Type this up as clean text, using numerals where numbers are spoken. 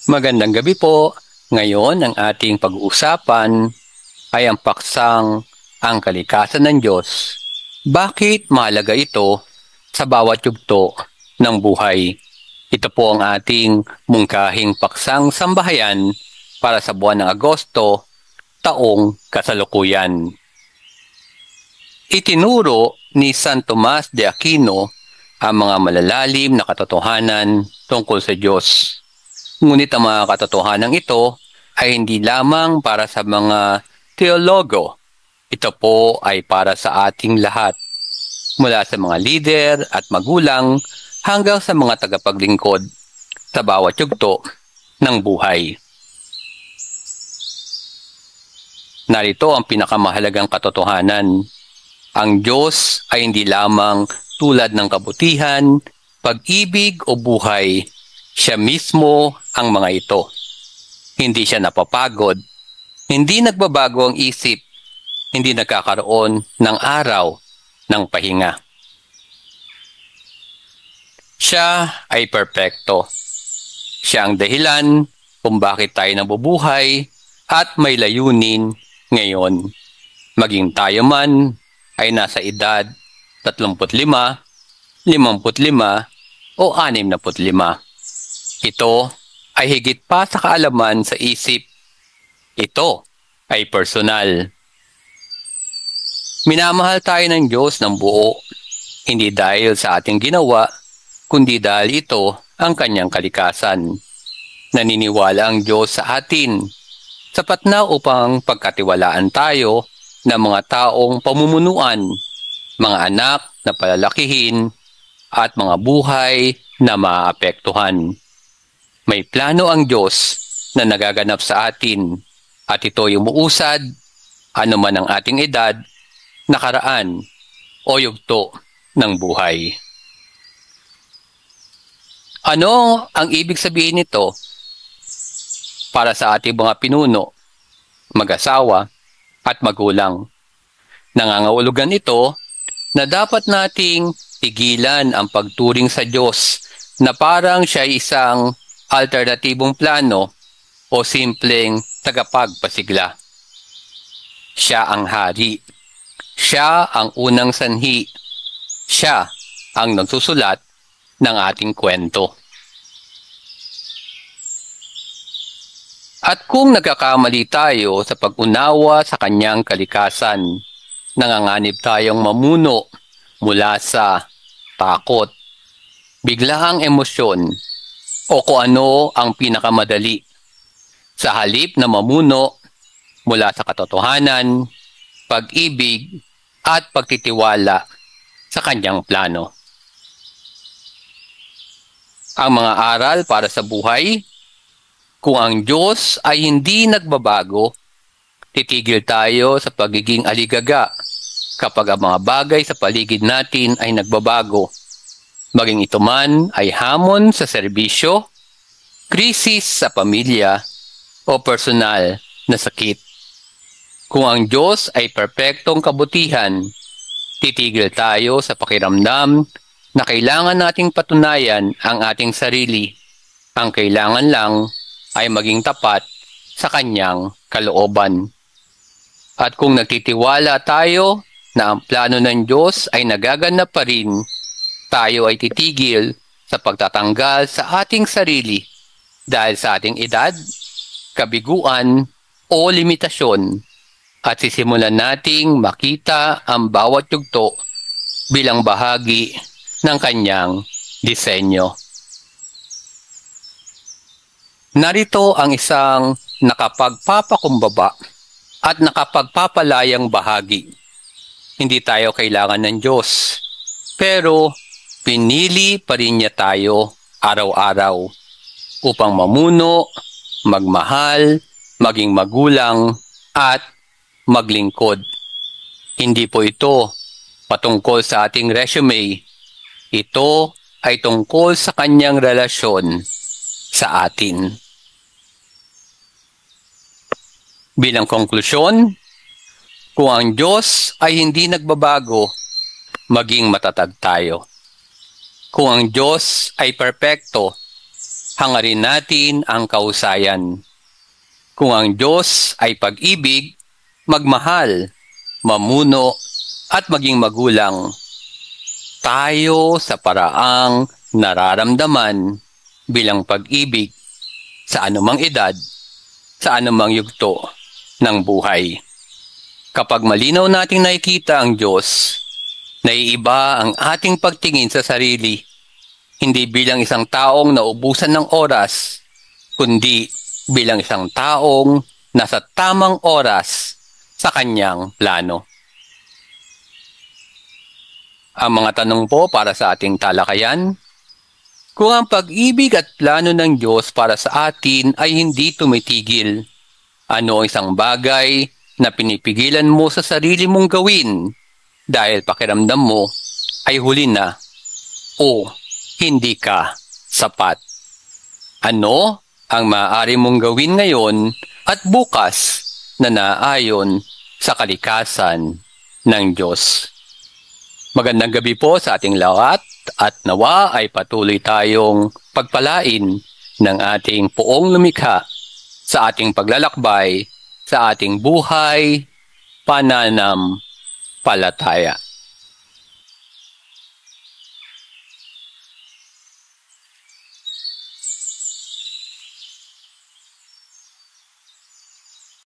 Magandang gabi po. Ngayon, ang ating pag-uusapan ay ang paksang ang kalikasan ng Diyos. Bakit mahalaga ito sa bawat yugto ng buhay? Ito po ang ating mungkahing paksang sambahayan para sa buwan ng Agosto, taong kasalukuyan. Itinuro ni San Tomas de Aquino ang mga malalalim na katotohanan tungkol sa Diyos. Ngunit ang mga katotohanan ito ay hindi lamang para sa mga teologo. Ito po ay para sa ating lahat, mula sa mga lider at magulang hanggang sa mga tagapaglingkod sa bawat yugto ng buhay. Narito ang pinakamahalagang katotohanan. Ang Diyos ay hindi lamang tulad ng kabutihan, pag-ibig o buhay. Siya mismo ang mga ito. Hindi siya napapagod. Hindi nagbabago ang isip. Hindi nagkakaroon ng araw ng pahinga. Siya ay perpekto. Siya ang dahilan kung bakit tayo nabubuhay at may layunin ngayon. Maging tayo man ay nasa edad 35, 55 o 65. Ito ay higit pa sa kaalaman sa isip. Ito ay personal. Minamahal tayo ng Diyos ng buo, hindi dahil sa ating ginawa, kundi dahil ito ang kanyang kalikasan. Naniniwala ang Diyos sa atin, sapat na upang pagkatiwalaan tayo ng mga taong pamumunuan, mga anak na palalakihin, at mga buhay na maapektuhan. May plano ang Diyos na nagaganap sa atin at ito'y umuusad, anuman ang ating edad, nakaraan o yugto ng buhay. Ano ang ibig sabihin nito para sa ating mga pinuno, mag-asawa at magulang? Nangangahulugan ito na dapat nating tigilan ang pagturing sa Diyos na parang siya ay isang alternatibong plano o simpleng tagapagpasigla. Siya ang hari. Siya ang unang sanhi. Siya ang nagsusulat ng ating kwento. At kung nagkakamali tayo sa pag-unawa sa kanyang kalikasan, nanganganib tayong mamuno mula sa takot, biglaang emosyon, o kung ano ang pinakamadali, sa halip na mamuno mula sa katotohanan, pag-ibig at pagtitiwala sa kanyang plano. Ang mga aral para sa buhay: kung ang Diyos ay hindi nagbabago, titigil tayo sa pagiging aligaga kapag ang mga bagay sa paligid natin ay nagbabago. Maging ito man ay hamon sa serbisyo, krisis sa pamilya, o personal na sakit. Kung ang Diyos ay perpektong kabutihan, titigil tayo sa pakiramdam na kailangan nating patunayan ang ating sarili. Ang kailangan lang ay maging tapat sa kanyang kalooban. At kung nagtitiwala tayo na ang plano ng Diyos ay nagaganap pa rin, tayo ay titigil sa pagtatanggal sa ating sarili dahil sa ating edad, kabiguan o limitasyon, at sisimulan nating makita ang bawat yugto bilang bahagi ng kanyang disenyo. Narito ang isang nakapagpapakumbaba at nakapagpapalayang bahagi. Hindi tayo kailangan ng Diyos, pero pinili pa rin niya tayo araw-araw upang mamuno, magmahal, maging magulang, at maglingkod. Hindi po ito patungkol sa ating resume. Ito ay tungkol sa kanyang relasyon sa atin. Bilang konklusyon, kung ang Diyos ay hindi nagbabago, maging matatag tayo. Kung ang Diyos ay perpekto, hangarin natin ang kausayan. Kung ang Diyos ay pag-ibig, magmahal, mamuno, at maging magulang, tayo sa paraang nararamdaman bilang pag-ibig sa anumang edad, sa anumang yugto ng buhay. Kapag malinaw nating nakikita ang Diyos, naiiba ang ating pagtingin sa sarili, hindi bilang isang taong naubusan ng oras, kundi bilang isang taong nasa tamang oras sa kanyang plano. Ang mga tanong po para sa ating talakayan: kung ang pag-ibig at plano ng Diyos para sa atin ay hindi tumitigil, ano ang isang bagay na pinipigilan mo sa sarili mong gawin dahil pakiramdam mo ay huli na o hindi ka sapat? Ano ang maaari mong gawin ngayon at bukas na naayon sa kalikasan ng Diyos? Magandang gabi po sa ating lahat at nawa ay patuloy tayong pagpalain ng ating Poong lumikha sa ating paglalakbay sa ating buhay pananampalataya.